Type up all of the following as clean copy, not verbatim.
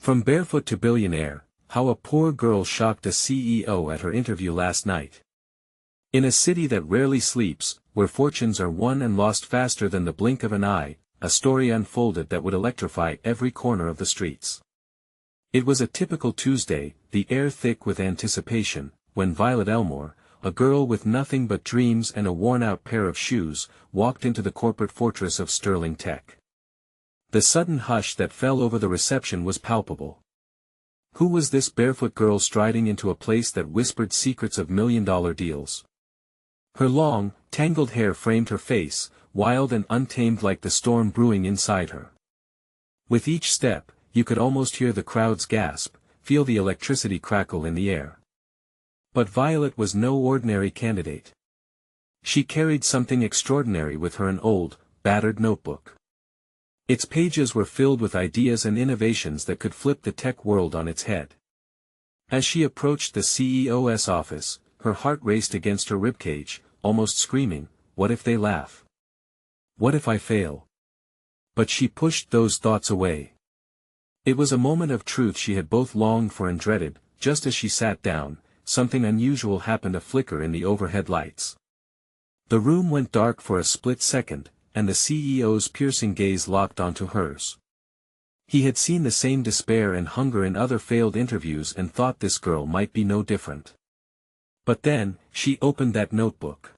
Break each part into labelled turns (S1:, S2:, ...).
S1: From Barefoot to Billionaire, how a poor girl shocked a CEO at her interview last night. In a city that rarely sleeps, where fortunes are won and lost faster than the blink of an eye, a story unfolded that would electrify every corner of the streets. It was a typical Tuesday, the air thick with anticipation, when Violet Elmore, a girl with nothing but dreams and a worn-out pair of shoes, walked into the corporate fortress of sterling tech. The sudden hush that fell over the reception was palpable. Who was this barefoot girl striding into a place that whispered secrets of million-dollar deals? Her long, tangled hair framed her face, wild and untamed like the storm brewing inside her. With each step, you could almost hear the crowd's gasp, feel the electricity crackle in the air. But Violet was no ordinary candidate. She carried something extraordinary with her, an old, battered notebook. Its pages were filled with ideas and innovations that could flip the tech world on its head. As she approached the CEO's office, her heart raced against her ribcage, almost screaming, "What if they laugh? What if I fail?" But she pushed those thoughts away. It was a moment of truth she had both longed for and dreaded. Just as she sat down, something unusual happened. A flicker in the overhead lights. The room went dark for a split second, and the CEO's piercing gaze locked onto hers. He had seen the same despair and hunger in other failed interviews and thought this girl might be no different. But then, she opened that notebook.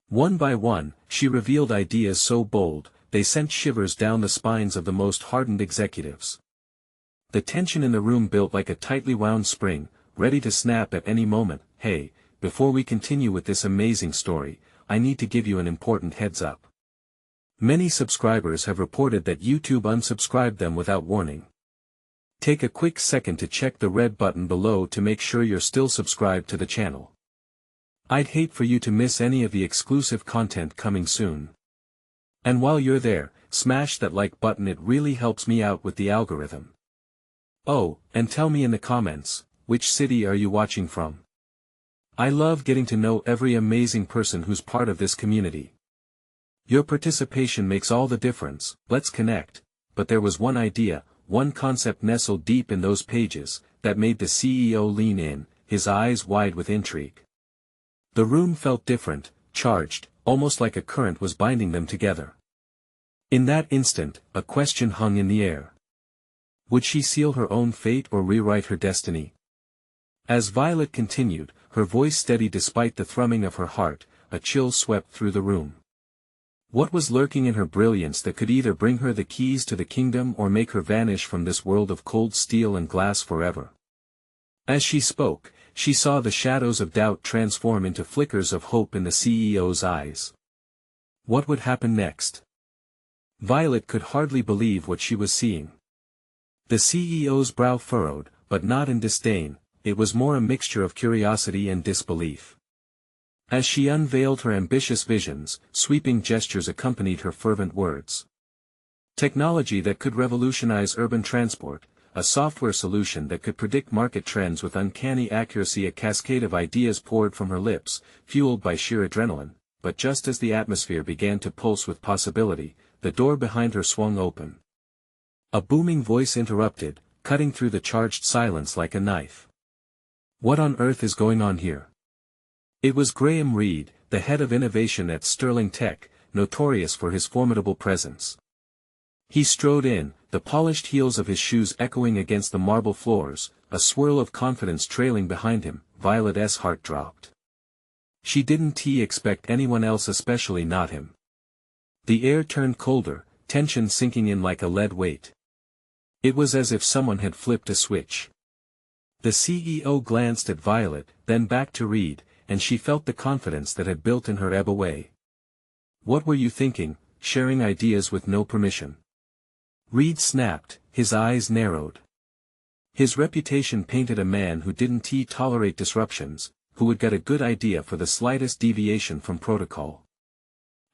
S1: One by one, she revealed ideas so bold, they sent shivers down the spines of the most hardened executives. The tension in the room built like a tightly wound spring, ready to snap at any moment. "Hey, before we continue with this amazing story, I need to give you an important heads up. Many subscribers have reported that YouTube unsubscribed them without warning. Take a quick second to check the red button below to make sure you're still subscribed to the channel. I'd hate for you to miss any of the exclusive content coming soon. And while you're there, smash that like button, it really helps me out with the algorithm. Oh, and tell me in the comments, which city are you watching from? I love getting to know every amazing person who's part of this community. Your participation makes all the difference. Let's connect." But there was one idea, one concept nestled deep in those pages, that made the CEO lean in, his eyes wide with intrigue. The room felt different, charged, almost like a current was binding them together. In that instant, a question hung in the air. Would she seal her own fate or rewrite her destiny? As Violet continued, her voice steady despite the thrumming of her heart, a chill swept through the room. What was lurking in her brilliance that could either bring her the keys to the kingdom or make her vanish from this world of cold steel and glass forever? As she spoke, she saw the shadows of doubt transform into flickers of hope in the CEO's eyes. What would happen next? Violet could hardly believe what she was seeing. The CEO's brow furrowed, but not in disdain. It was more a mixture of curiosity and disbelief. As she unveiled her ambitious visions, sweeping gestures accompanied her fervent words. Technology that could revolutionize urban transport, a software solution that could predict market trends with uncanny accuracy. A cascade of ideas poured from her lips, fueled by sheer adrenaline, but just as the atmosphere began to pulse with possibility, the door behind her swung open. A booming voice interrupted, cutting through the charged silence like a knife. What on earth is going on here? It was Graham Reed, the head of innovation at Sterling Tech, notorious for his formidable presence. He strode in, the polished heels of his shoes echoing against the marble floors, a swirl of confidence trailing behind him. Violet's heart dropped. She didn't expect anyone else, especially not him. The air turned colder, tension sinking in like a lead weight. It was as if someone had flipped a switch. The CEO glanced at Violet, then back to Reed, and she felt the confidence that had built in her ebb away. "What were you thinking, sharing ideas with no permission?" Reed snapped, his eyes narrowed. His reputation painted a man who didn't tolerate disruptions, who would get a good idea for the slightest deviation from protocol.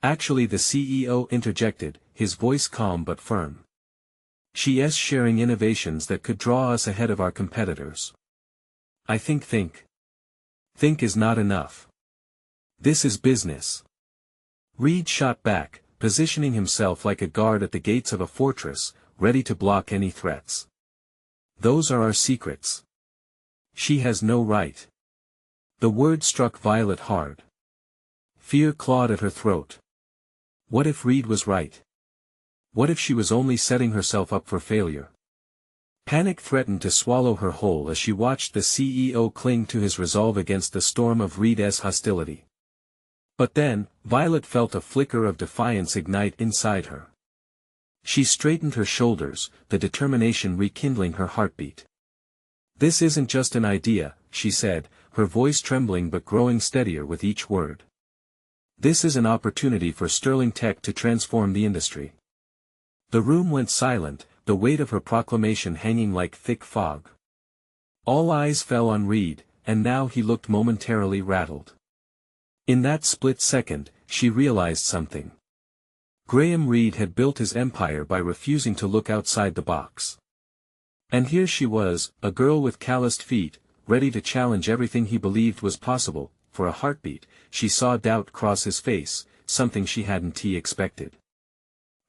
S1: Actually, the CEO interjected, his voice calm but firm. "She's sharing innovations that could draw us ahead of our competitors. I think is not enough. This is business." Reed shot back, positioning himself like a guard at the gates of a fortress, ready to block any threats. Those are our secrets. She has no right. The word struck Violet hard. Fear clawed at her throat. What if Reed was right? What if she was only setting herself up for failure? Panic threatened to swallow her whole as she watched the CEO cling to his resolve against the storm of Reed's hostility. But then, Violet felt a flicker of defiance ignite inside her. She straightened her shoulders, the determination rekindling her heartbeat. This isn't just an idea, she said, her voice trembling but growing steadier with each word. This is an opportunity for Sterling Tech to transform the industry. The room went silent, the weight of her proclamation hanging like thick fog. All eyes fell on Reed, and now he looked momentarily rattled. In that split second, she realized something. Graham Reed had built his empire by refusing to look outside the box. And here she was, a girl with calloused feet, ready to challenge everything he believed was possible. For a heartbeat, she saw doubt cross his face, something she hadn't expected.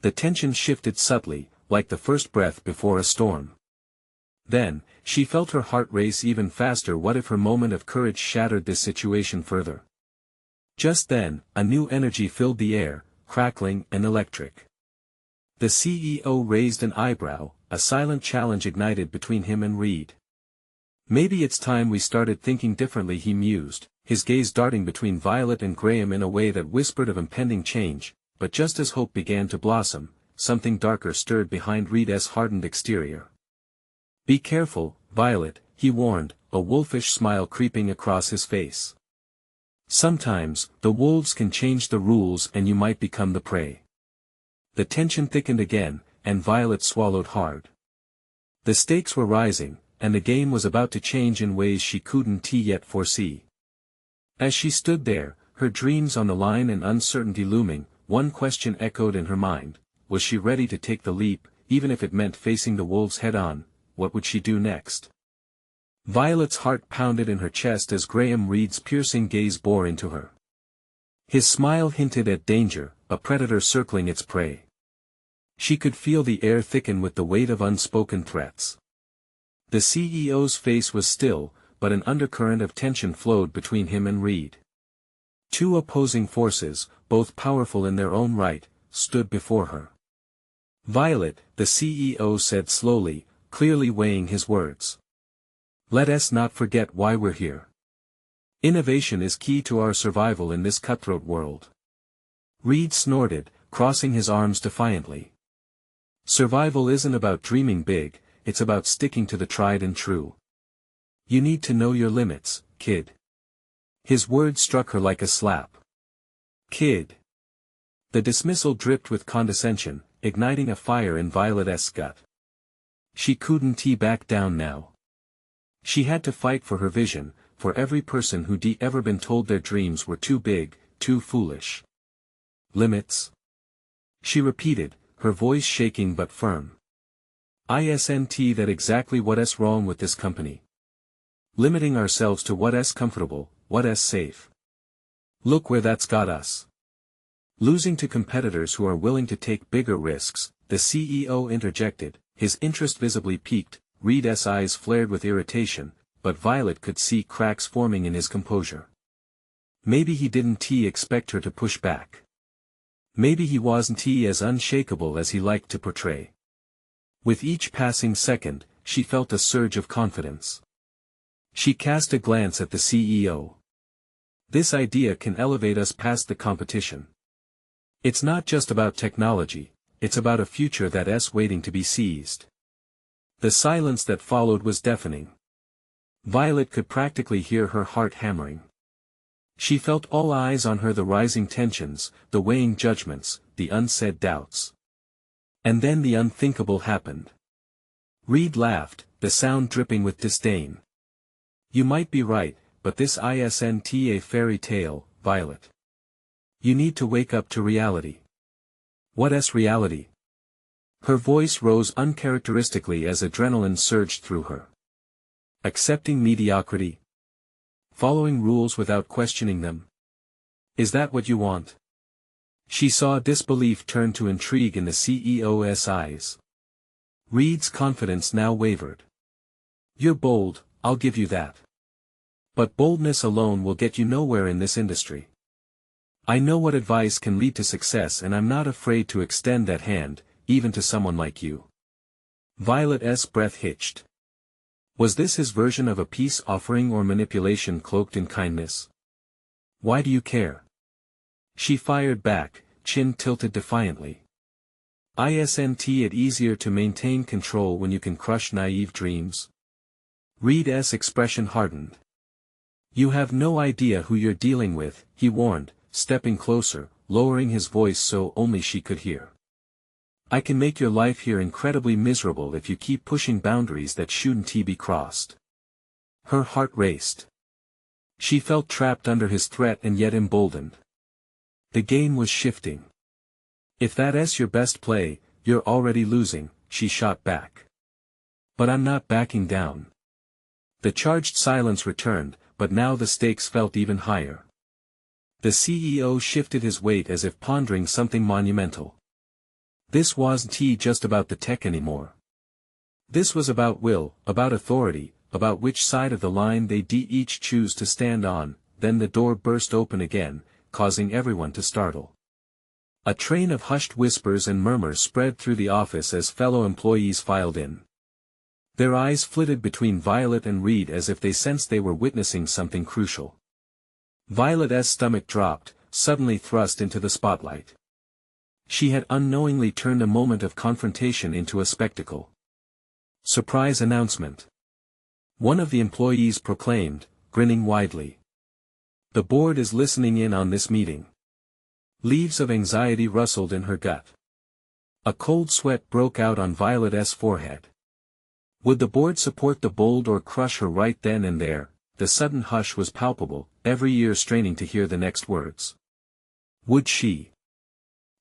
S1: The tension shifted subtly, like the first breath before a storm. Then, she felt her heart race even faster. What if her moment of courage shattered this situation further? Just then, a new energy filled the air, crackling and electric. The CEO raised an eyebrow, a silent challenge ignited between him and Reed. Maybe it's time we started thinking differently, he mused, his gaze darting between Violet and Graham in a way that whispered of impending change. But just as hope began to blossom, something darker stirred behind Reed's hardened exterior. Be careful, Violet, he warned, a wolfish smile creeping across his face. Sometimes, the wolves can change the rules and you might become the prey. The tension thickened again, and Violet swallowed hard. The stakes were rising, and the game was about to change in ways she couldn't yet foresee. As she stood there, her dreams on the line and uncertainty looming, one question echoed in her mind: was she ready to take the leap, even if it meant facing the wolves head-on? What would she do next? Violet's heart pounded in her chest as Graham Reed's piercing gaze bore into her. His smile hinted at danger, a predator circling its prey. She could feel the air thicken with the weight of unspoken threats. The CEO's face was still, but an undercurrent of tension flowed between him and Reed. Two opposing forces, both powerful in their own right, stood before her. Violet, the CEO said slowly, clearly weighing his words. Let us not forget why we're here. Innovation is key to our survival in this cutthroat world. Reed snorted, crossing his arms defiantly. Survival isn't about dreaming big, it's about sticking to the tried and true. You need to know your limits, kid. His words struck her like a slap. Kid. The dismissal dripped with condescension, igniting a fire in Violet's gut. She couldn't back down now. She had to fight for her vision, for every person who'd ever been told their dreams were too big, too foolish. Limits? She repeated, her voice shaking but firm. Isn't that exactly what's wrong with this company? Limiting ourselves to what's comfortable, what's safe. Look where that's got us. Losing to competitors who are willing to take bigger risks, the CEO interjected, his interest visibly piqued. Reed's eyes flared with irritation, but Violet could see cracks forming in his composure. Maybe he didn't expect her to push back. Maybe he wasn't as unshakable as he liked to portray. With each passing second, she felt a surge of confidence. She cast a glance at the CEO. This idea can elevate us past the competition. It's not just about technology, it's about a future that's waiting to be seized. The silence that followed was deafening. Violet could practically hear her heart hammering. She felt all eyes on her, the rising tensions, the weighing judgments, the unsaid doubts. And then the unthinkable happened. Reed laughed, the sound dripping with disdain. You might be right, but this isn't a fairy tale, Violet. You need to wake up to reality. What's reality? Her voice rose uncharacteristically as adrenaline surged through her. Accepting mediocrity? Following rules without questioning them? Is that what you want? She saw disbelief turn to intrigue in the CEO's eyes. Reed's confidence now wavered. You're bold, I'll give you that. But boldness alone will get you nowhere in this industry. I know what advice can lead to success, and I'm not afraid to extend that hand, even to someone like you." Violet's breath hitched. Was this his version of a peace offering or manipulation cloaked in kindness? "Why do you care?" she fired back, chin tilted defiantly. Isn't it easier to maintain control when you can crush naive dreams? Reed's expression hardened. "You have no idea who you're dealing with," he warned, stepping closer, lowering his voice so only she could hear. "I can make your life here incredibly miserable if you keep pushing boundaries that shouldn't be crossed." Her heart raced. She felt trapped under his threat and yet emboldened. The game was shifting. "If that's your best play, you're already losing," she shot back. "But I'm not backing down." The charged silence returned, but now the stakes felt even higher. The CEO shifted his weight as if pondering something monumental. This wasn't just about the tech anymore. This was about will, about authority, about which side of the line they'd each choose to stand on. Then the door burst open again, causing everyone to startle. A train of hushed whispers and murmurs spread through the office as fellow employees filed in. Their eyes flitted between Violet and Reed as if they sensed they were witnessing something crucial. Violet's stomach dropped, suddenly thrust into the spotlight. She had unknowingly turned a moment of confrontation into a spectacle. "Surprise announcement," one of the employees proclaimed, grinning widely. "The board is listening in on this meeting." Leaves of anxiety rustled in her gut. A cold sweat broke out on Violet's forehead. Would the board support the bold or crush her right then and there? The sudden hush was palpable, every ear straining to hear the next words. Would she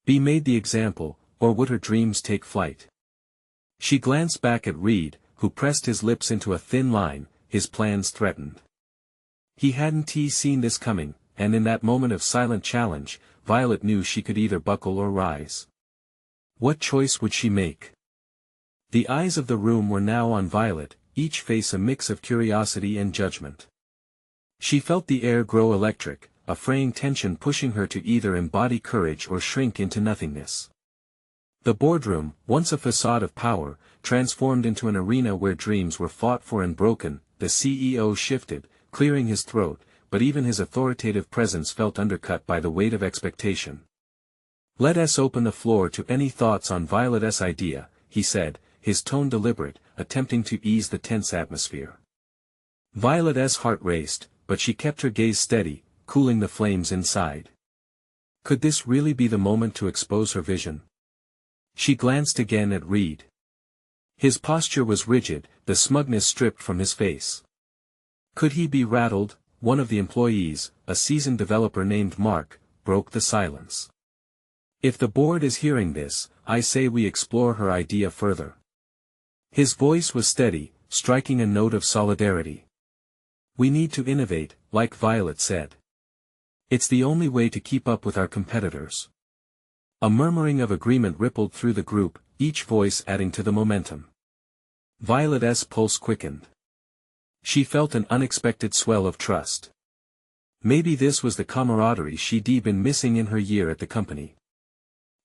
S1: be made the example, or would her dreams take flight? She glanced back at Reed, who pressed his lips into a thin line, his plans threatened. He hadn't seen this coming, and in that moment of silent challenge, Violet knew she could either buckle or rise. What choice would she make? The eyes of the room were now on Violet, each face a mix of curiosity and judgment. She felt the air grow electric, a fraying tension pushing her to either embody courage or shrink into nothingness. The boardroom, once a facade of power, transformed into an arena where dreams were fought for and broken. The CEO shifted, clearing his throat, but even his authoritative presence felt undercut by the weight of expectation. "Let us open the floor to any thoughts on Violet's idea," he said, his tone deliberate, attempting to ease the tense atmosphere. Violet's heart raced, but she kept her gaze steady, cooling the flames inside. Could this really be the moment to expose her vision? She glanced again at Reed. His posture was rigid, the smugness stripped from his face. Could he be rattled? One of the employees, a seasoned developer named Mark, broke the silence. "If the board is hearing this, I say we explore her idea further." His voice was steady, striking a note of solidarity. "We need to innovate, like Violet said. It's the only way to keep up with our competitors." A murmuring of agreement rippled through the group, each voice adding to the momentum. Violet's pulse quickened. She felt an unexpected swell of trust. Maybe this was the camaraderie she'd been missing in her year at the company.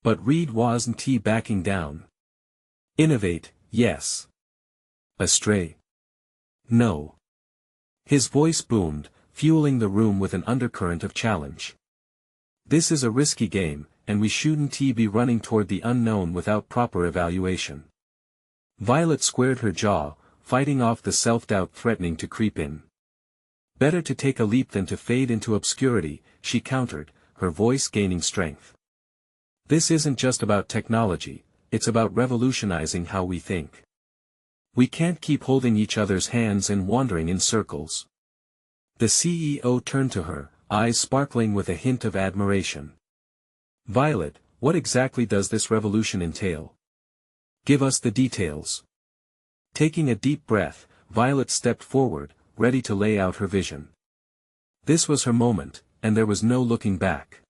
S1: But Reed wasn't backing down. "Innovate, yes. Astray? No." His voice boomed, fueling the room with an undercurrent of challenge. "This is a risky game, and we shouldn't be running toward the unknown without proper evaluation." Violet squared her jaw, fighting off the self-doubt threatening to creep in. "Better to take a leap than to fade into obscurity," she countered, her voice gaining strength. "This isn't just about technology, it's about revolutionizing how we think. We can't keep holding each other's hands and wandering in circles." The CEO turned to her, eyes sparkling with a hint of admiration. "Violet, what exactly does this revolution entail? Give us the details." Taking a deep breath, Violet stepped forward, ready to lay out her vision. This was her moment, and there was no looking back.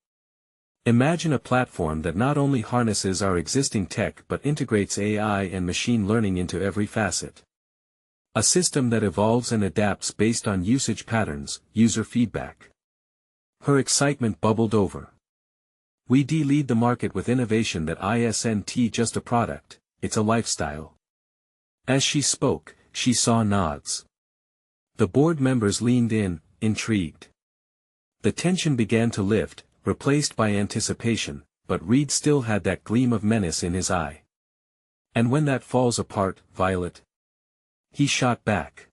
S1: Imagine a platform that not only harnesses our existing tech but integrates AI and machine learning into every facet. A system that evolves and adapts based on usage patterns, user feedback. Her excitement bubbled over. We lead the market with innovation that isn't just a product, it's a lifestyle. As she spoke, she saw nods. The board members leaned in, intrigued. The tension began to lift, replaced by anticipation, but Reed still had that gleam of menace in his eye. And when that falls apart, Violet? He shot back.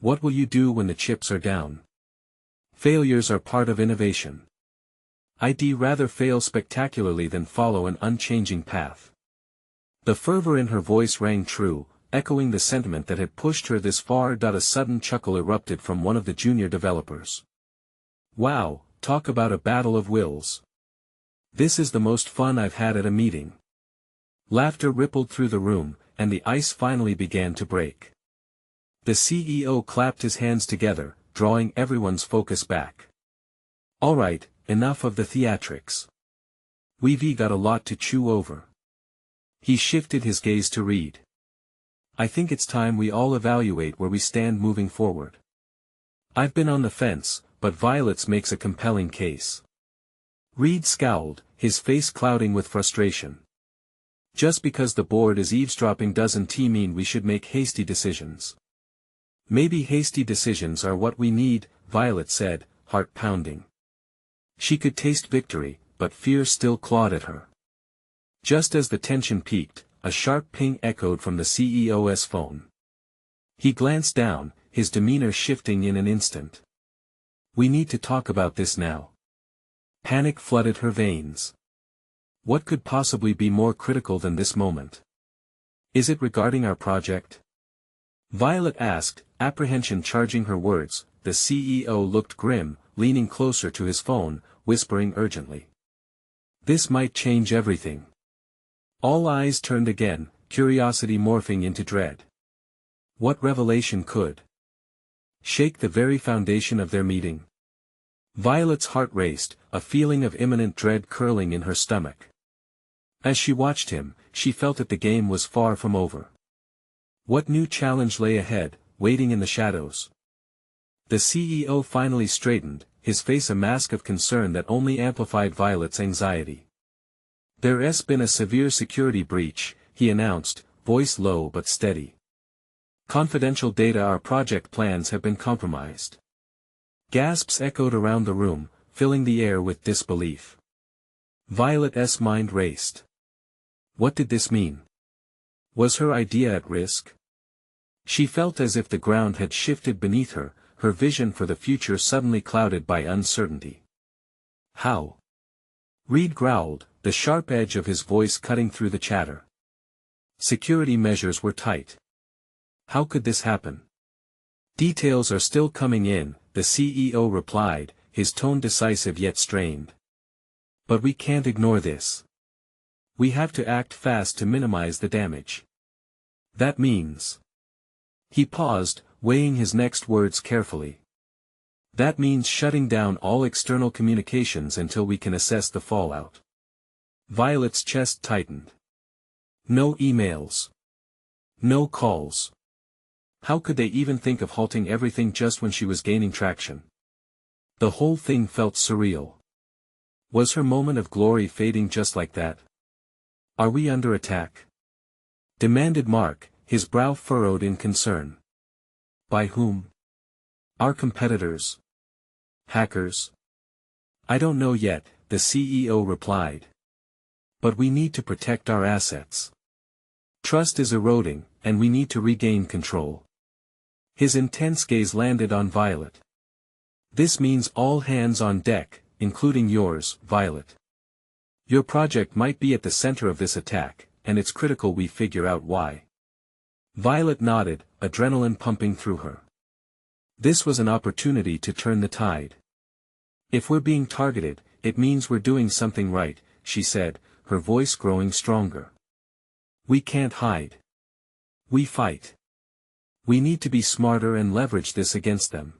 S1: What will you do when the chips are down? Failures are part of innovation. I'd rather fail spectacularly than follow an unchanging path. The fervor in her voice rang true, echoing the sentiment that had pushed her this far. A sudden chuckle erupted from one of the junior developers. Wow, talk about a battle of wills. This is the most fun I've had at a meeting. Laughter rippled through the room, and the ice finally began to break. The CEO clapped his hands together, drawing everyone's focus back. All right, enough of the theatrics. We've got a lot to chew over. He shifted his gaze to Reed. I think it's time we all evaluate where we stand moving forward. I've been on the fence, but Violet's makes a compelling case. Reed scowled, his face clouding with frustration. Just because the board is eavesdropping doesn't mean we should make hasty decisions. Maybe hasty decisions are what we need, Violet said, heart pounding. She could taste victory, but fear still clawed at her. Just as the tension peaked, a sharp ping echoed from the CEO's phone. He glanced down, his demeanor shifting in an instant. We need to talk about this now. Panic flooded her veins. What could possibly be more critical than this moment? Is it regarding our project? Violet asked, apprehension charging her words. The CEO looked grim, leaning closer to his phone, whispering urgently. This might change everything. All eyes turned again, curiosity morphing into dread. What revelation could shake the very foundation of their meeting? Violet's heart raced, a feeling of imminent dread curling in her stomach. As she watched him, she felt that the game was far from over. What new challenge lay ahead, waiting in the shadows? The CEO finally straightened, his face a mask of concern that only amplified Violet's anxiety. There's been a severe security breach, he announced, voice low but steady. Confidential data, our project plans have been compromised. Gasps echoed around the room, filling the air with disbelief. Violet's mind raced. What did this mean? Was her idea at risk? She felt as if the ground had shifted beneath her, her vision for the future suddenly clouded by uncertainty. How? Reed growled, the sharp edge of his voice cutting through the chatter. Security measures were tight. How could this happen? Details are still coming in, the CEO replied, his tone decisive yet strained. But we can't ignore this. We have to act fast to minimize the damage. That means. He paused, weighing his next words carefully. That means shutting down all external communications until we can assess the fallout. Violet's chest tightened. No emails. No calls. How could they even think of halting everything just when she was gaining traction? The whole thing felt surreal. Was her moment of glory fading just like that? Are we under attack? Demanded Mark, his brow furrowed in concern. By whom? Our competitors? Hackers? I don't know yet, the CEO replied. But we need to protect our assets. Trust is eroding, and we need to regain control. His intense gaze landed on Violet. This means all hands on deck, including yours, Violet. Your project might be at the center of this attack, and it's critical we figure out why. Violet nodded, adrenaline pumping through her. This was an opportunity to turn the tide. If we're being targeted, it means we're doing something right, she said, her voice growing stronger. We can't hide. We fight. We need to be smarter and leverage this against them.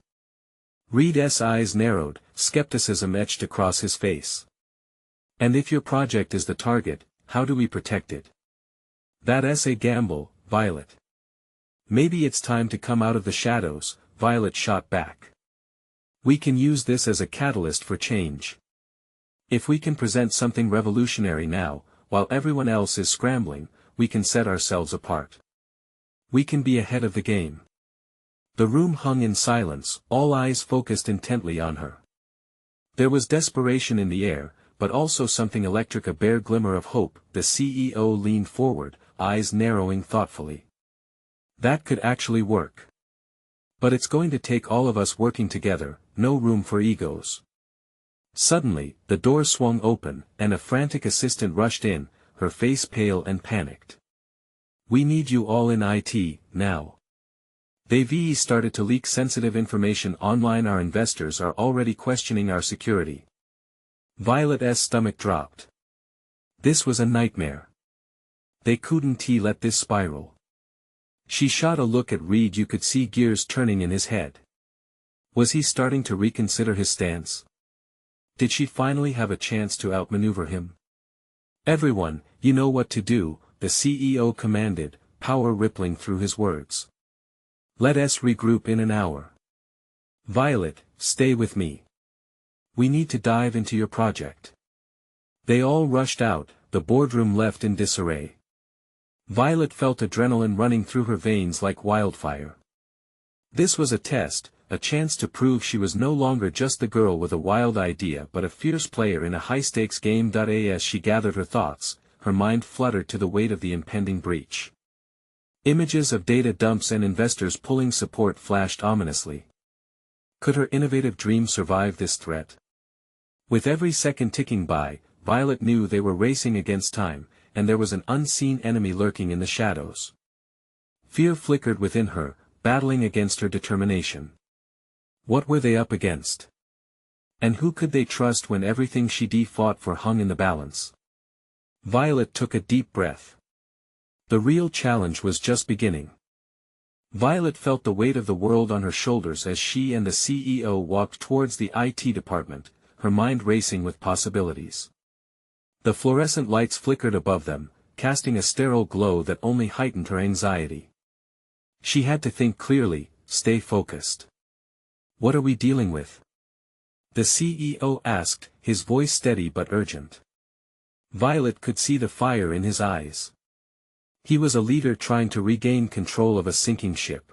S1: Reed's eyes narrowed, skepticism etched across his face. And if your project is the target, how do we protect it? That's a gamble, Violet. Maybe it's time to come out of the shadows, Violet shot back. We can use this as a catalyst for change. If we can present something revolutionary now, while everyone else is scrambling, we can set ourselves apart. We can be ahead of the game. The room hung in silence, all eyes focused intently on her. There was desperation in the air, but also something electric, a bare glimmer of hope. The CEO leaned forward, eyes narrowing thoughtfully. That could actually work. But it's going to take all of us working together, no room for egos. Suddenly, the door swung open, and a frantic assistant rushed in, her face pale and panicked. We need you all in IT, now. They've started to leak sensitive information online. Our investors are already questioning our security. Violet's stomach dropped. This was a nightmare. They couldn't let this spiral. She shot a look at Reed. You could see gears turning in his head. Was he starting to reconsider his stance? Did she finally have a chance to outmaneuver him? Everyone, you know what to do, the CEO commanded, power rippling through his words. Let us regroup in an hour. Violet, stay with me. We need to dive into your project. They all rushed out, the boardroom left in disarray. Violet felt adrenaline running through her veins like wildfire. This was a test, a chance to prove she was no longer just the girl with a wild idea but a fierce player in a high-stakes game. As she gathered her thoughts, her mind fluttered to the weight of the impending breach. Images of data dumps and investors pulling support flashed ominously. Could her innovative dream survive this threat? With every second ticking by, Violet knew they were racing against time, and there was an unseen enemy lurking in the shadows. Fear flickered within her, battling against her determination. What were they up against? And who could they trust when everything she fought for hung in the balance? Violet took a deep breath. The real challenge was just beginning. Violet felt the weight of the world on her shoulders as she and the CEO walked towards the IT department, her mind racing with possibilities. The fluorescent lights flickered above them, casting a sterile glow that only heightened her anxiety. She had to think clearly, stay focused. What are we dealing with? The CEO asked, his voice steady but urgent. Violet could see the fire in his eyes. He was a leader trying to regain control of a sinking ship.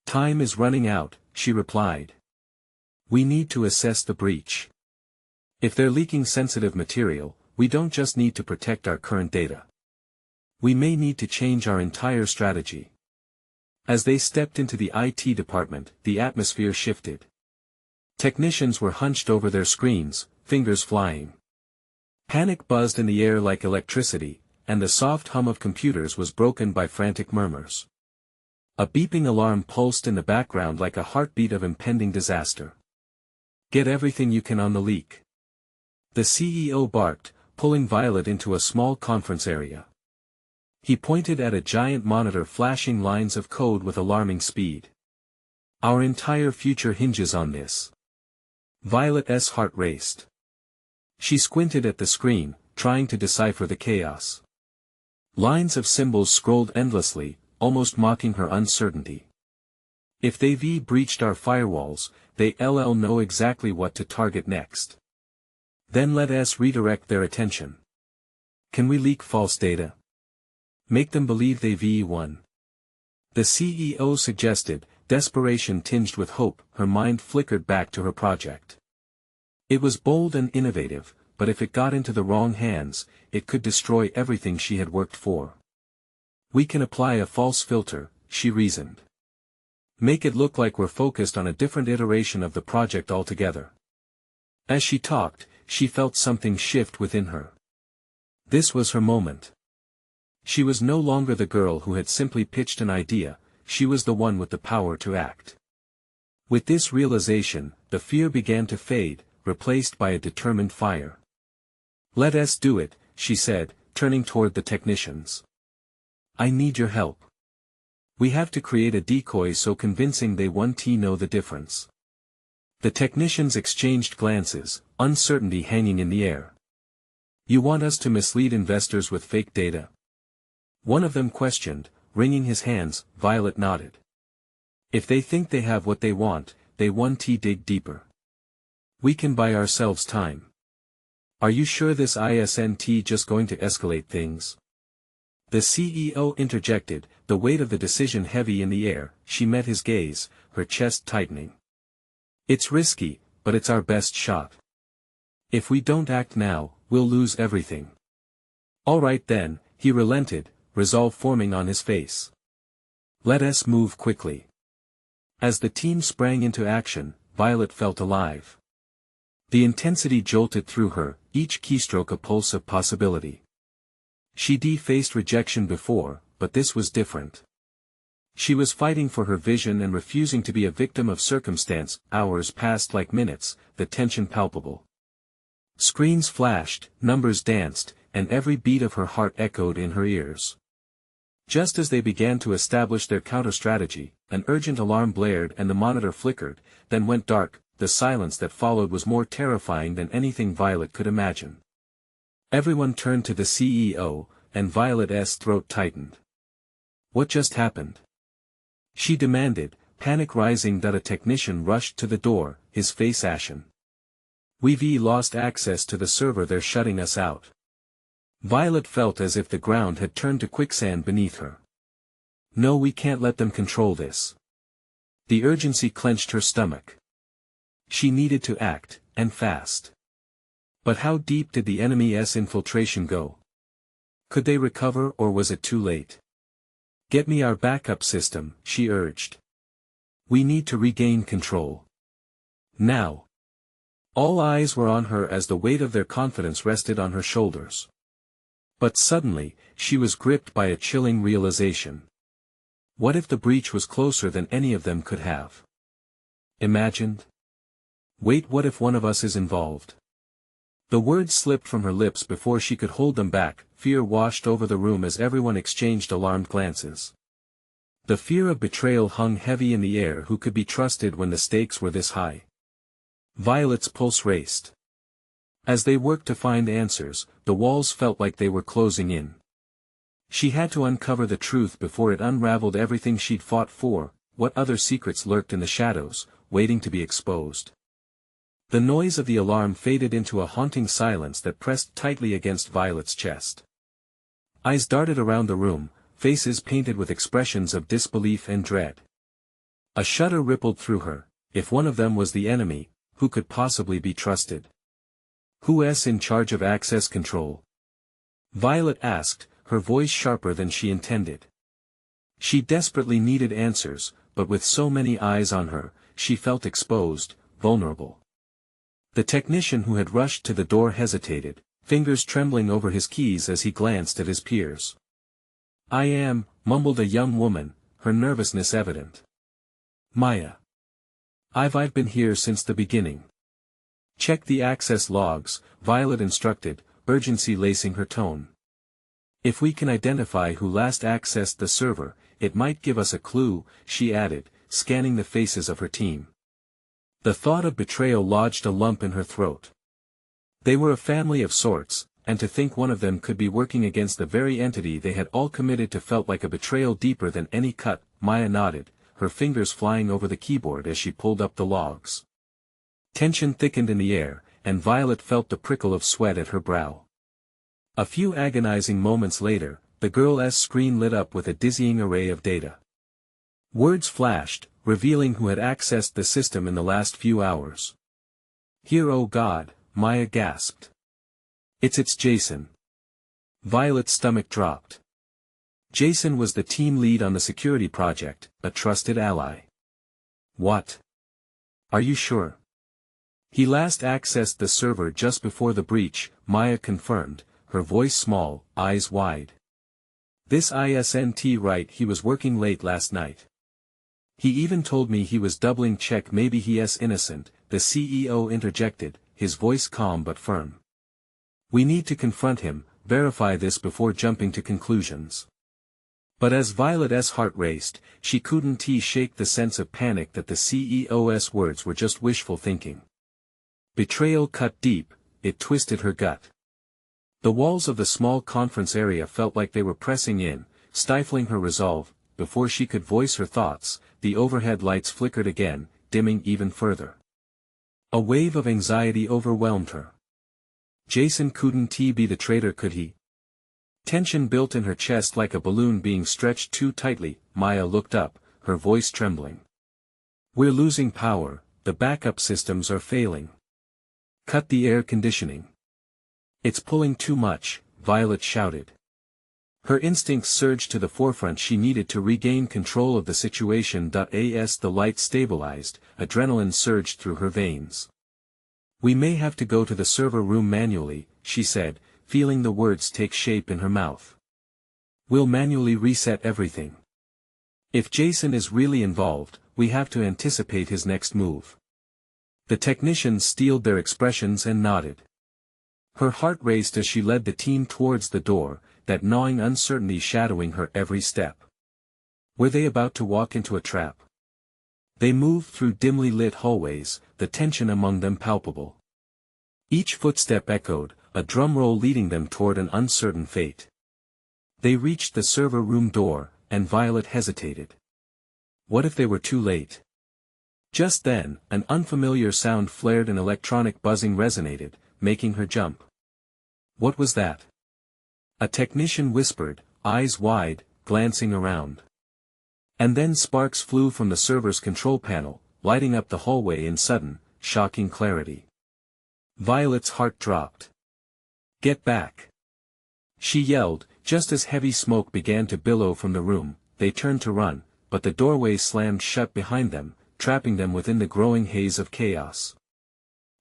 S1: Time is running out, she replied. We need to assess the breach. If they're leaking sensitive material, we don't just need to protect our current data. We may need to change our entire strategy. As they stepped into the IT department, the atmosphere shifted. Technicians were hunched over their screens, fingers flying. Panic buzzed in the air like electricity, and the soft hum of computers was broken by frantic murmurs. A beeping alarm pulsed in the background like a heartbeat of impending disaster. Get everything you can on the leak. The CEO barked, pulling Violet into a small conference area. He pointed at a giant monitor flashing lines of code with alarming speed. Our entire future hinges on this. Violet's heart raced. She squinted at the screen, trying to decipher the chaos. Lines of symbols scrolled endlessly, almost mocking her uncertainty. If they've breached our firewalls, they'll know exactly what to target next. Then let us redirect their attention. Can we leak false data? Make them believe they've won. The CEO suggested, desperation tinged with hope. Her mind flickered back to her project. It was bold and innovative, but if it got into the wrong hands, it could destroy everything she had worked for. We can apply a false filter, she reasoned. Make it look like we're focused on a different iteration of the project altogether. As she talked, she felt something shift within her. This was her moment. She was no longer the girl who had simply pitched an idea, she was the one with the power to act. With this realization, the fear began to fade, replaced by a determined fire. Let us do it, she said, turning toward the technicians. I need your help. We have to create a decoy so convincing they won't know the difference. The technicians exchanged glances, uncertainty hanging in the air. You want us to mislead investors with fake data? One of them questioned, wringing his hands. Violet nodded. If they think they have what they want, they want to dig deeper. We can buy ourselves time. Are you sure this isn't just going to escalate things? The CEO interjected, the weight of the decision heavy in the air. She met his gaze, her chest tightening. It's risky, but it's our best shot. If we don't act now, we'll lose everything. All right then, he relented, resolve forming on his face. Let us move quickly. As the team sprang into action, Violet felt alive. The intensity jolted through her, each keystroke a pulse of possibility. She'd faced rejection before, but this was different. She was fighting for her vision and refusing to be a victim of circumstance. Hours passed like minutes, the tension palpable. Screens flashed, numbers danced, and every beat of her heart echoed in her ears. Just as they began to establish their counter-strategy, an urgent alarm blared and the monitor flickered, then went dark. The silence that followed was more terrifying than anything Violet could imagine. Everyone turned to the CEO, and Violet's throat tightened. What just happened? She demanded, panic rising. A technician rushed to the door, his face ashen. We've lost access to the server, they're shutting us out. Violet felt as if the ground had turned to quicksand beneath her. No, we can't let them control this. The urgency clenched her stomach. She needed to act, and fast. But how deep did the enemy's infiltration go? Could they recover, or was it too late? Get me our backup system, she urged. We need to regain control. Now. All eyes were on her as the weight of their confidence rested on her shoulders. But suddenly, she was gripped by a chilling realization. What if the breach was closer than any of them could have imagined? Wait, what if one of us is involved? The words slipped from her lips before she could hold them back. Fear washed over the room as everyone exchanged alarmed glances. The fear of betrayal hung heavy in the air. Who could be trusted when the stakes were this high? Violet's pulse raced. As they worked to find answers, the walls felt like they were closing in. She had to uncover the truth before it unraveled everything she'd fought for. What other secrets lurked in the shadows, waiting to be exposed? The noise of the alarm faded into a haunting silence that pressed tightly against Violet's chest. Eyes darted around the room, faces painted with expressions of disbelief and dread. A shudder rippled through her. If one of them was the enemy, who could possibly be trusted? Who's in charge of access control? Violet asked, her voice sharper than she intended. She desperately needed answers, but with so many eyes on her, she felt exposed, vulnerable. The technician who had rushed to the door hesitated, fingers trembling over his keys as he glanced at his peers. I am, mumbled a young woman, her nervousness evident. Maya. I've been here since the beginning. Check the access logs, Violet instructed, urgency lacing her tone. If we can identify who last accessed the server, it might give us a clue, she added, scanning the faces of her team. The thought of betrayal lodged a lump in her throat. They were a family of sorts, and to think one of them could be working against the very entity they had all committed to felt like a betrayal deeper than any cut. Maya nodded, her fingers flying over the keyboard as she pulled up the logs. Tension thickened in the air, and Violet felt the prickle of sweat at her brow. A few agonizing moments later, the girl's screen lit up with a dizzying array of data. Words flashed, revealing who had accessed the system in the last few hours. Here, oh God, Maya gasped. It's Jason. Violet's stomach dropped. Jason was the team lead on the security project, a trusted ally. What? Are you sure? He last accessed the server just before the breach, Maya confirmed, her voice small, eyes wide. This isn't right, he was working late last night. He even told me he was doubling check, maybe he's innocent, the CEO interjected, his voice calm but firm. We need to confront him, verify this before jumping to conclusions. But as Violet's heart raced, she couldn't shake the sense of panic that the CEO's words were just wishful thinking. Betrayal cut deep, it twisted her gut. The walls of the small conference area felt like they were pressing in, stifling her resolve. Before she could voice her thoughts, the overhead lights flickered again, dimming even further. A wave of anxiety overwhelmed her. Jason couldn't be the traitor, could he? Tension built in her chest like a balloon being stretched too tightly. Maya looked up, her voice trembling. "We're losing power, the backup systems are failing. Cut the air conditioning. It's pulling too much," Violet shouted. Her instincts surged to the forefront. She needed to regain control of the situation. As the light stabilized, adrenaline surged through her veins. "We may have to go to the server room manually," she said, feeling the words take shape in her mouth. "We'll manually reset everything. If Jason is really involved, we have to anticipate his next move." The technicians steeled their expressions and nodded. Her heart raced as she led the team towards the door, that gnawing uncertainty shadowing her every step. Were they about to walk into a trap? They moved through dimly lit hallways, the tension among them palpable. Each footstep echoed, a drum roll leading them toward an uncertain fate. They reached the server room door, and Violet hesitated. What if they were too late? Just then, an unfamiliar sound flared. An electronic buzzing resonated, making her jump. What was that? A technician whispered, eyes wide, glancing around. And then sparks flew from the server's control panel, lighting up the hallway in sudden, shocking clarity. Violet's heart dropped. "Get back!" she yelled, just as heavy smoke began to billow from the room. They turned to run, but the doorway slammed shut behind them, trapping them within the growing haze of chaos.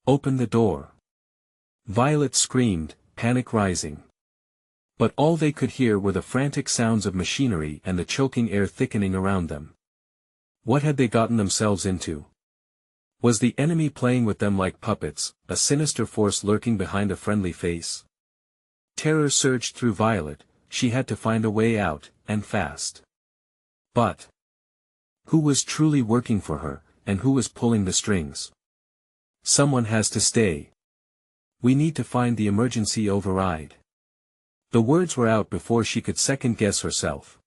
S1: "Open the door!" Violet screamed, panic rising. But all they could hear were the frantic sounds of machinery and the choking air thickening around them. What had they gotten themselves into? Was the enemy playing with them like puppets, a sinister force lurking behind a friendly face? Terror surged through Violet. She had to find a way out, and fast. But who was truly working for her, and who was pulling the strings? "Someone has to stay. We need to find the emergency override." The words were out before she could second-guess herself.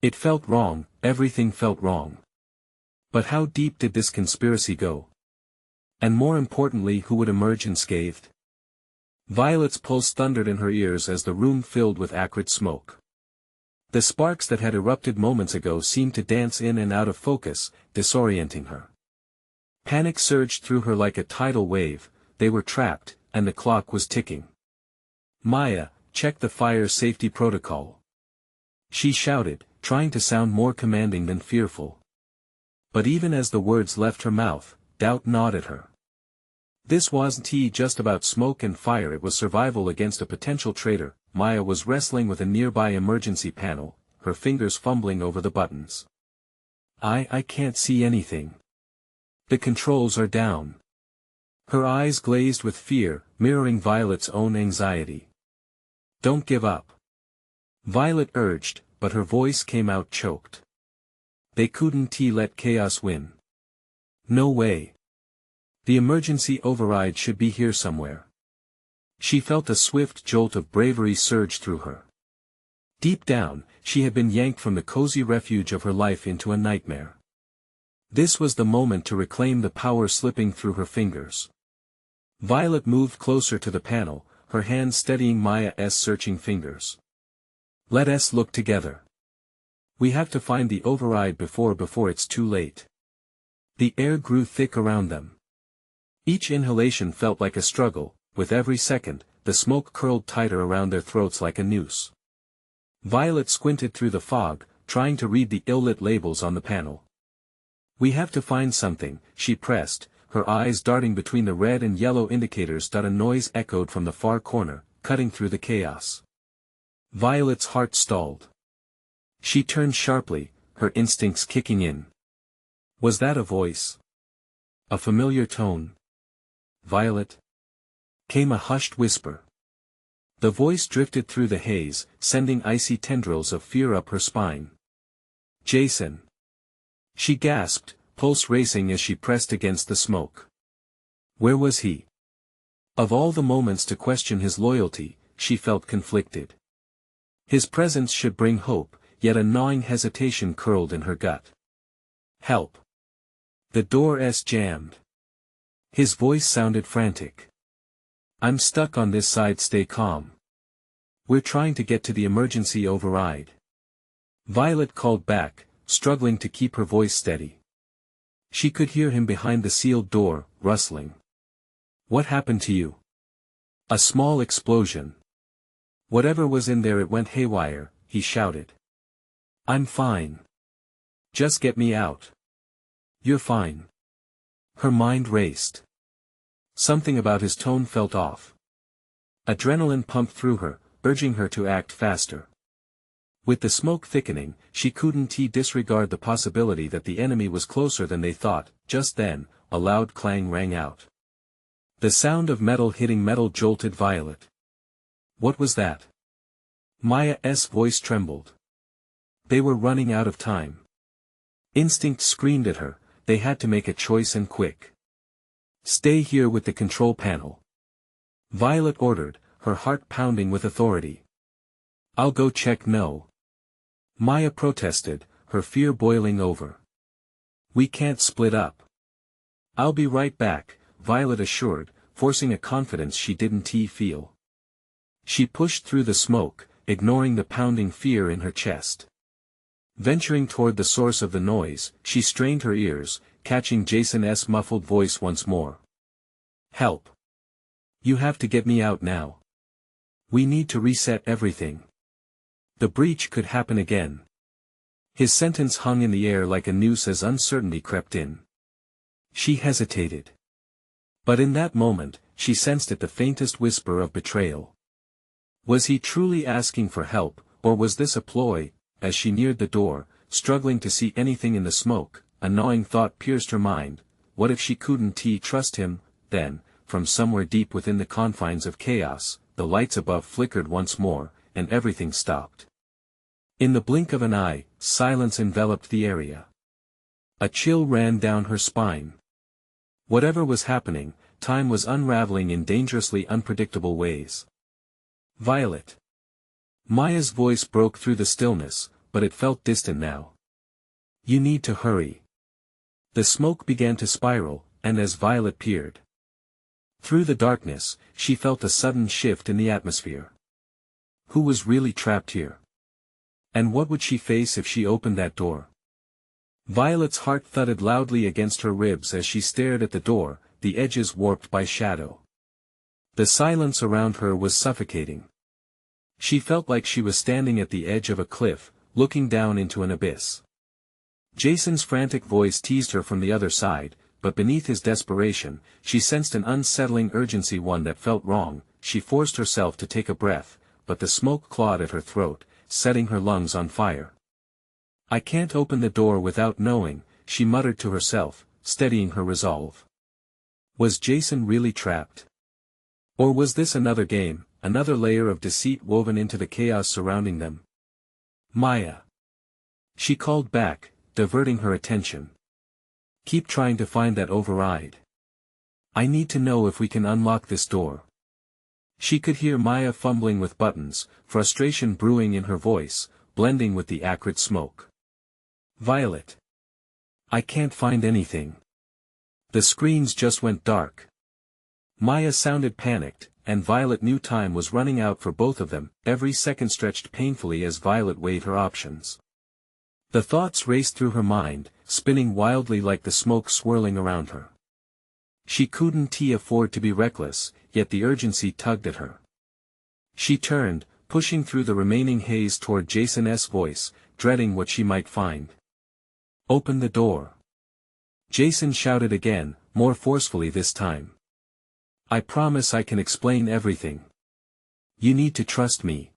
S1: It felt wrong, everything felt wrong. But how deep did this conspiracy go? And more importantly, who would emerge unscathed? Violet's pulse thundered in her ears as the room filled with acrid smoke. The sparks that had erupted moments ago seemed to dance in and out of focus, disorienting her. Panic surged through her like a tidal wave. They were trapped, and the clock was ticking. "Maya, check the fire safety protocol," she shouted, trying to sound more commanding than fearful. But even as the words left her mouth, doubt gnawed at her. This wasn't just about smoke and fire, it was survival against a potential traitor. Maya was wrestling with a nearby emergency panel, her fingers fumbling over the buttons. I can't see anything. The controls are down." Her eyes glazed with fear, mirroring Violet's own anxiety. "Don't give up," Violet urged, but her voice came out choked. "They couldn't let chaos win. No way. The emergency override should be here somewhere." She felt a swift jolt of bravery surge through her. Deep down, she had been yanked from the cozy refuge of her life into a nightmare. This was the moment to reclaim the power slipping through her fingers. Violet moved closer to the panel, her hand steadying Maya's searching fingers. "Let us look together. We have to find the override before it's too late." The air grew thick around them. Each inhalation felt like a struggle. With every second, the smoke curled tighter around their throats like a noose. Violet squinted through the fog, trying to read the ill-lit labels on the panel. "We have to find something," she pressed, her eyes darting between the red and yellow indicators. A noise echoed from the far corner, cutting through the chaos. Violet's heart stalled. She turned sharply, her instincts kicking in. Was that a voice? A familiar tone? "Violet?" came a hushed whisper. The voice drifted through the haze, sending icy tendrils of fear up her spine. "Jason!" she gasped, pulse racing as she pressed against the smoke. Where was he? Of all the moments to question his loyalty, she felt conflicted. His presence should bring hope, yet a gnawing hesitation curled in her gut. Help! The door's jammed. His voice sounded frantic. I'm stuck on this side, stay calm. We're trying to get to the emergency override. Violet called back, struggling to keep her voice steady. She could hear him behind the sealed door, rustling. What happened to you? A small explosion. Whatever was in there, it went haywire, he shouted. I'm fine. Just get me out. You're fine. Her mind raced. Something about his tone felt off. Adrenaline pumped through her, urging her to act faster. With the smoke thickening, she couldn't disregard the possibility that the enemy was closer than they thought. Just then, a loud clang rang out. The sound of metal hitting metal jolted Violet. What was that? Maya's voice trembled. They were running out of time. Instinct screamed at her, they had to make a choice and quick. Stay here with the control panel. Violet ordered, her heart pounding with authority. I'll go check. No. Maya protested, her fear boiling over. We can't split up. I'll be right back, Violet assured, forcing a confidence she didn't feel. She pushed through the smoke, ignoring the pounding fear in her chest. Venturing toward the source of the noise, she strained her ears, catching Jason's muffled voice once more. Help! You have to get me out now. We need to reset everything. The breach could happen again. His sentence hung in the air like a noose as uncertainty crept in. She hesitated. But in that moment, she sensed it, the faintest whisper of betrayal. Was he truly asking for help, or was this a ploy? As she neared the door, struggling to see anything in the smoke, a gnawing thought pierced her mind. What if she couldn't trust him? Then, from somewhere deep within the confines of chaos, the lights above flickered once more, and everything stopped. In the blink of an eye, silence enveloped the area. A chill ran down her spine. Whatever was happening, time was unraveling in dangerously unpredictable ways. Violet. Maya's voice broke through the stillness, but it felt distant now. You need to hurry. The smoke began to spiral, and as Violet peered through the darkness, she felt a sudden shift in the atmosphere. Who was really trapped here? And what would she face if she opened that door? Violet's heart thudded loudly against her ribs as she stared at the door, the edges warped by shadow. The silence around her was suffocating. She felt like she was standing at the edge of a cliff, looking down into an abyss. Jason's frantic voice teased her from the other side, but beneath his desperation, she sensed an unsettling urgency, one that felt wrong. She forced herself to take a breath, but the smoke clawed at her throat, setting her lungs on fire. I can't open the door without knowing, she muttered to herself, steadying her resolve. Was Jason really trapped? Or was this another game, another layer of deceit woven into the chaos surrounding them? Maya. She called back, diverting her attention. Keep trying to find that override. I need to know if we can unlock this door. She could hear Maya fumbling with buttons, frustration brewing in her voice, blending with the acrid smoke. Violet. I can't find anything. The screens just went dark. Maya sounded panicked, and Violet knew time was running out for both of them. Every second stretched painfully as Violet weighed her options. The thoughts raced through her mind, spinning wildly like the smoke swirling around her. She couldn't afford to be reckless, yet the urgency tugged at her. She turned, pushing through the remaining haze toward Jason's voice, dreading what she might find. Open the door. Jason shouted again, more forcefully this time. I promise I can explain everything. You need to trust me.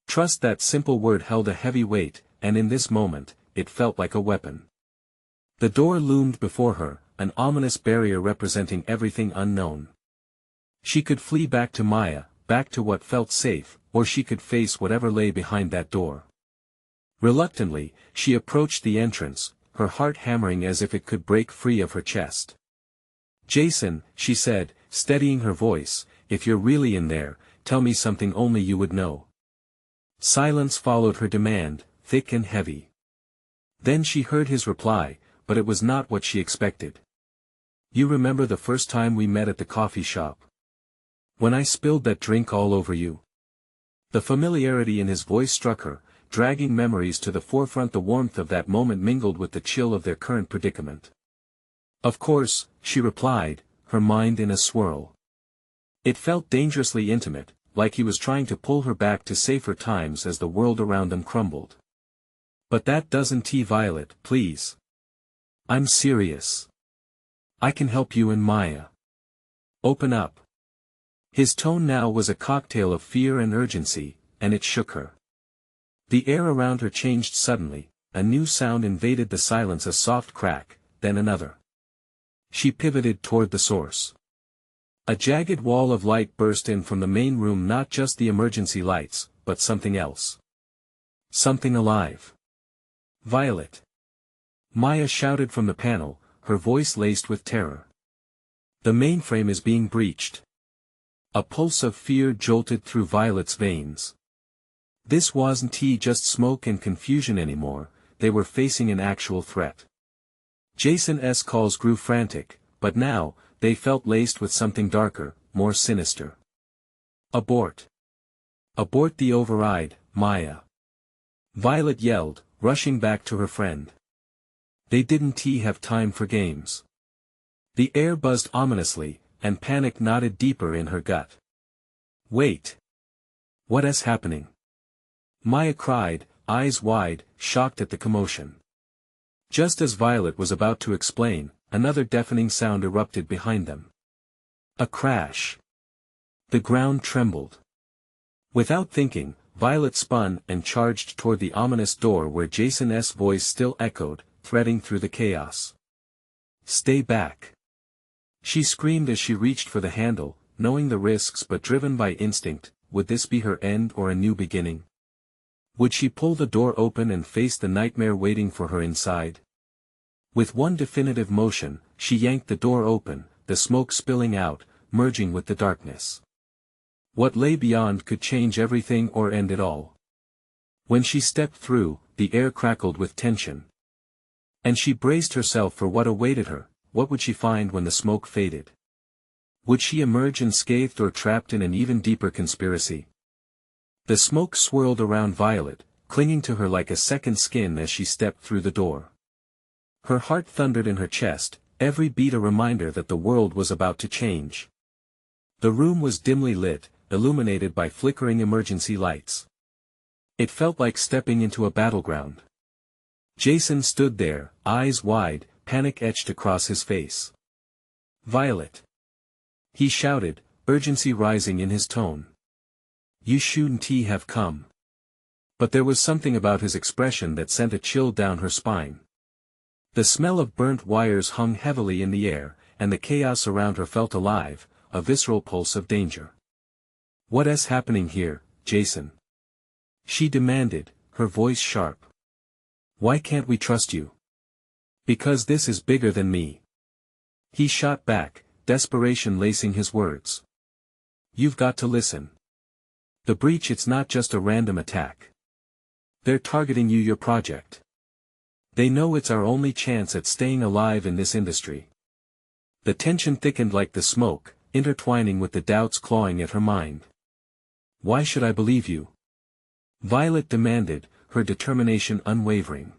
S1: Trust. That simple word held a heavy weight, and in this moment, it felt like a weapon. The door loomed before her, an ominous barrier representing everything unknown. She could flee back to Maya, back to what felt safe, or she could face whatever lay behind that door. Reluctantly, she approached the entrance, her heart hammering as if it could break free of her chest. Jason, she said, steadying her voice, if you're really in there, tell me something only you would know. Silence followed her demand, thick and heavy. Then she heard his reply, but it was not what she expected. You remember the first time we met at the coffee shop? When I spilled that drink all over you? The familiarity in his voice struck her, dragging memories to the forefront. The warmth of that moment mingled with the chill of their current predicament. Of course, she replied, her mind in a swirl. It felt dangerously intimate, like he was trying to pull her back to safer times as the world around them crumbled. But that doesn't Violet, please. I'm serious. I can help you and Maya. Open up. His tone now was a cocktail of fear and urgency, and it shook her. The air around her changed suddenly, a new sound invaded the silence, a soft crack, then another. She pivoted toward the source. A jagged wall of light burst in from the main room, not just the emergency lights, but something else. Something alive. Violet. Maya shouted from the panel, her voice laced with terror. The mainframe is being breached. A pulse of fear jolted through Violet's veins. This wasn't just smoke and confusion anymore, they were facing an actual threat. Jason's calls grew frantic, but now, they felt laced with something darker, more sinister. Abort. Abort the override, Maya. Violet yelled, rushing back to her friend. They didn't have time for games. The air buzzed ominously, and panic knotted deeper in her gut. Wait. What is happening? Maya cried, eyes wide, shocked at the commotion. Just as Violet was about to explain, another deafening sound erupted behind them. A crash. The ground trembled. Without thinking, Violet spun and charged toward the ominous door where Jason's voice still echoed, threading through the chaos. Stay back. She screamed as she reached for the handle, knowing the risks but driven by instinct. Would this be her end or a new beginning? Would she pull the door open and face the nightmare waiting for her inside? With one definitive motion, she yanked the door open, the smoke spilling out, merging with the darkness. What lay beyond could change everything or end it all. When she stepped through, the air crackled with tension. And she braced herself for what awaited her. What would she find when the smoke faded? Would she emerge unscathed or trapped in an even deeper conspiracy? The smoke swirled around Violet, clinging to her like a second skin as she stepped through the door. Her heart thundered in her chest, every beat a reminder that the world was about to change. The room was dimly lit, illuminated by flickering emergency lights. It felt like stepping into a battleground. Jason stood there, eyes wide, panic etched across his face. Violet. He shouted, urgency rising in his tone. You shouldn't have come. But there was something about his expression that sent a chill down her spine. The smell of burnt wires hung heavily in the air, and the chaos around her felt alive, a visceral pulse of danger. What is happening here, Jason? She demanded, her voice sharp. Why can't we trust you? Because this is bigger than me. He shot back, desperation lacing his words. You've got to listen. The breach, it's not just a random attack. They're targeting you, your project. They know it's our only chance at staying alive in this industry. The tension thickened like the smoke, intertwining with the doubts clawing at her mind. Why should I believe you? Violet demanded, her determination unwavering.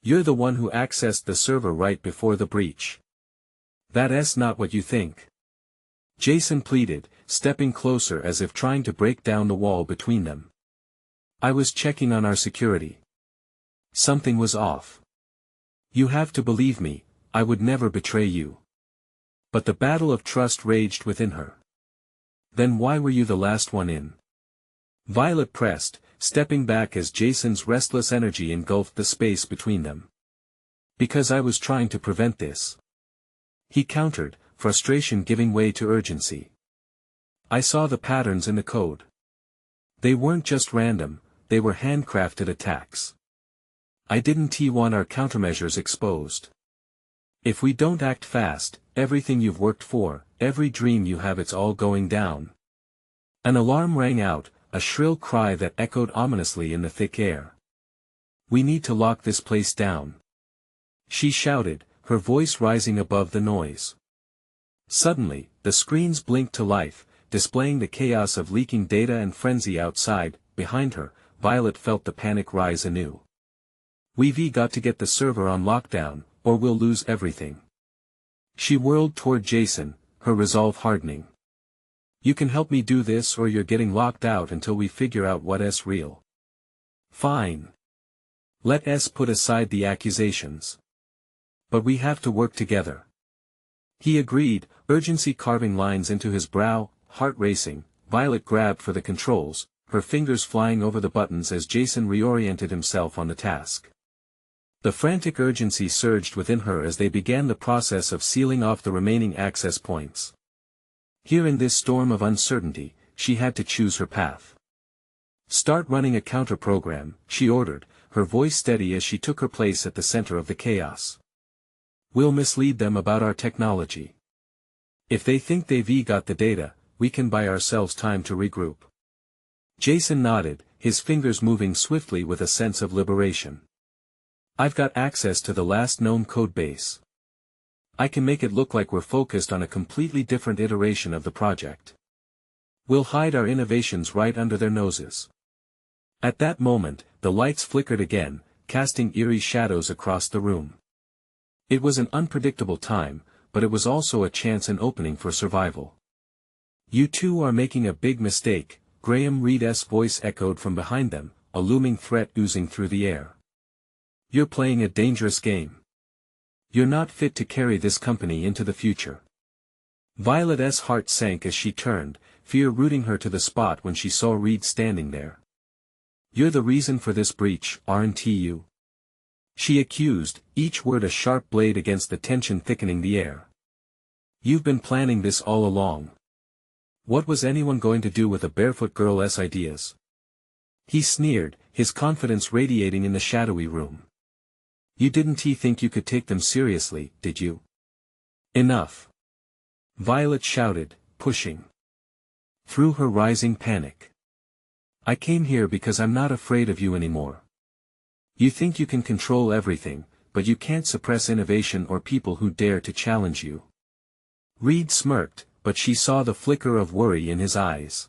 S1: You're the one who accessed the server right before the breach. That's not what you think. Jason pleaded, stepping closer as if trying to break down the wall between them. I was checking on our security. Something was off. You have to believe me, I would never betray you. But the battle of trust raged within her. Then why were you the last one in? Violet pressed, stepping back as Jason's restless energy engulfed the space between them. Because I was trying to prevent this. He countered, frustration giving way to urgency. I saw the patterns in the code. They weren't just random, they were handcrafted attacks. I didn't want our countermeasures exposed. If we don't act fast, everything you've worked for, every dream you have, it's all going down. An alarm rang out, a shrill cry that echoed ominously in the thick air. "We need to lock this place down," she shouted, her voice rising above the noise. Suddenly, the screens blinked to life, displaying the chaos of leaking data and frenzy outside. Behind her, Violet felt the panic rise anew. "We've got to get the server on lockdown, or we'll lose everything." She whirled toward Jason, her resolve hardening. "You can help me do this, or you're getting locked out until we figure out what's real." "Fine. Let's put aside the accusations. But we have to work together." He agreed, urgency carving lines into his brow, heart racing. Violet grabbed for the controls, her fingers flying over the buttons as Jason reoriented himself on the task. The frantic urgency surged within her as they began the process of sealing off the remaining access points. Here in this storm of uncertainty, she had to choose her path. "Start running a counter-program," she ordered, her voice steady as she took her place at the center of the chaos. "We'll mislead them about our technology. If they think they've got the data, we can buy ourselves time to regroup." Jason nodded, his fingers moving swiftly with a sense of liberation. "I've got access to the last known code base. I can make it look like we're focused on a completely different iteration of the project. We'll hide our innovations right under their noses." At that moment, the lights flickered again, casting eerie shadows across the room. It was an unpredictable time, but it was also a chance and opening for survival. "You two are making a big mistake," Graham Reed's voice echoed from behind them, a looming threat oozing through the air. "You're playing a dangerous game. You're not fit to carry this company into the future." Violet's heart sank as she turned, fear rooting her to the spot when she saw Reed standing there. "You're the reason for this breach, aren't you?" she accused, each word a sharp blade against the tension thickening the air. "You've been planning this all along. What was anyone going to do with a barefoot girl's ideas?" He sneered, his confidence radiating in the shadowy room. "You didn't think you could take them seriously, did you?" "Enough!" Violet shouted, pushing through her rising panic. "I came here because I'm not afraid of you anymore. You think you can control everything, but you can't suppress innovation or people who dare to challenge you." Reed smirked, but she saw the flicker of worry in his eyes.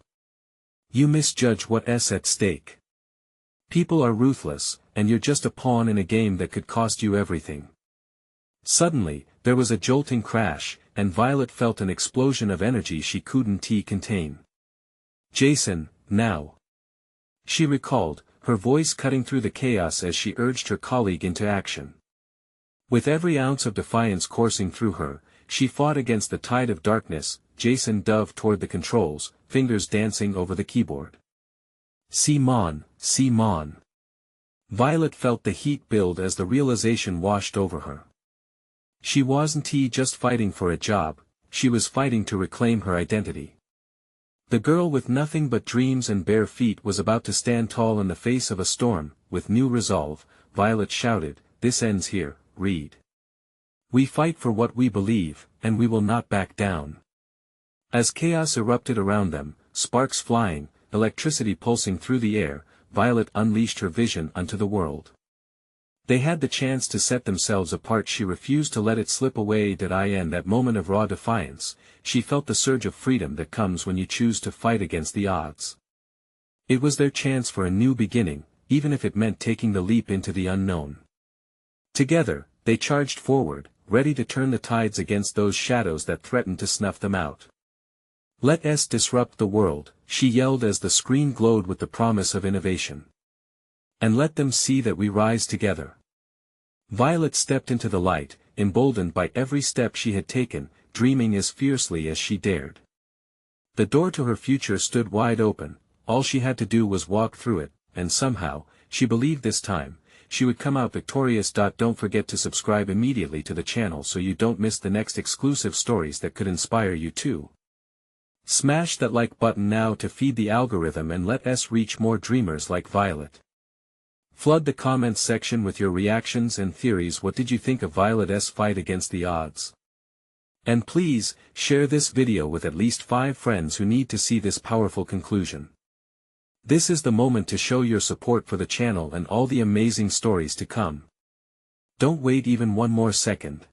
S1: "You misjudge what's at stake. People are ruthless, and you're just a pawn in a game that could cost you everything." Suddenly, there was a jolting crash, and Violet felt an explosion of energy she couldn't contain. "Jason, now!" she recalled, her voice cutting through the chaos as she urged her colleague into action. With every ounce of defiance coursing through her, she fought against the tide of darkness. Jason dove toward the controls, fingers dancing over the keyboard. "Simon, Simon." Violet felt the heat build as the realization washed over her. She wasn't just fighting for a job, she was fighting to reclaim her identity. The girl with nothing but dreams and bare feet was about to stand tall in the face of a storm. With new resolve, Violet shouted, "This ends here, Reed. We fight for what we believe, and we will not back down." As chaos erupted around them, sparks flying, electricity pulsing through the air, Violet unleashed her vision unto the world. They had the chance to set themselves apart. She refused to let it slip away. In that moment of raw defiance, she felt the surge of freedom that comes when you choose to fight against the odds. It was their chance for a new beginning, even if it meant taking the leap into the unknown. Together, they charged forward, ready to turn the tides against those shadows that threatened to snuff them out. "Let's disrupt the world," she yelled as the screen glowed with the promise of innovation. "And let them see that we rise together." Violet stepped into the light, emboldened by every step she had taken, dreaming as fiercely as she dared. The door to her future stood wide open, all she had to do was walk through it, and somehow, she believed this time, she would come out victorious. Don't forget to subscribe immediately to the channel so you don't miss the next exclusive stories that could inspire you too. Smash that like button now to feed the algorithm and let us reach more dreamers like Violet. Flood the comments section with your reactions and theories. What did you think of Violet's fight against the odds? And please, share this video with at least 5 friends who need to see this powerful conclusion. This is the moment to show your support for the channel and all the amazing stories to come. Don't wait even one more second.